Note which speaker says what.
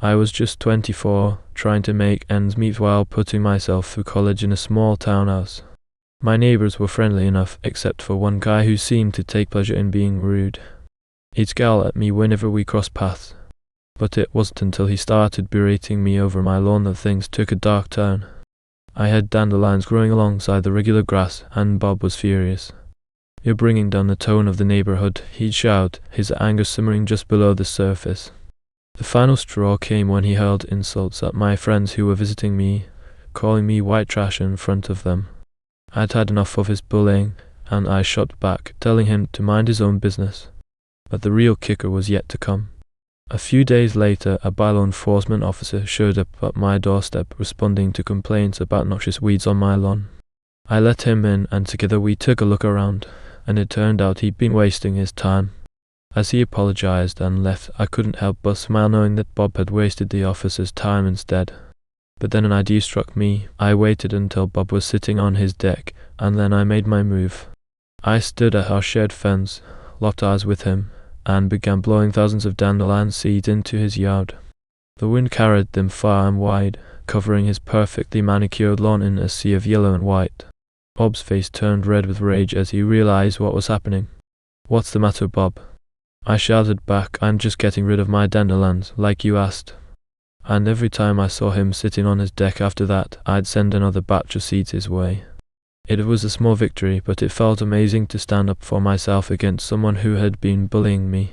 Speaker 1: I was just 24, trying to make ends meet while putting myself through college in a small townhouse. My neighbors were friendly enough, except for one guy who seemed to take pleasure in being rude. He'd scowl at me whenever we crossed paths, but it wasn't until he started berating me over my lawn that things took a dark turn. I had dandelions growing alongside the regular grass, and Bob was furious. "You're bringing down the tone of the neighborhood," he'd shout, his anger simmering just below the surface. The final straw came when he hurled insults at my friends who were visiting me, calling me white trash in front of them. I'd had enough of his bullying, and I shot back, telling him to mind his own business. But the real kicker was yet to come. A few days later, a bylaw enforcement officer showed up at my doorstep responding to complaints about noxious weeds on my lawn. I let him in, and together we took a look around, and it turned out he'd been wasting his time. As he apologized and left, I couldn't help but smile knowing that Bob had wasted the officer's time instead. But then an idea struck me. I waited until Bob was sitting on his deck, and then I made my move. I stood at our shared fence, locked eyes with him, and began blowing thousands of dandelion seeds into his yard. The wind carried them far and wide, covering his perfectly manicured lawn in a sea of yellow and white. Bob's face turned red with rage as he realized what was happening. "What's the matter, Bob?" I shouted back, "I'm just getting rid of my dandelions, like you asked." And every time I saw him sitting on his deck after that, I'd send another batch of seeds his way. It was a small victory, but it felt amazing to stand up for myself against someone who had been bullying me.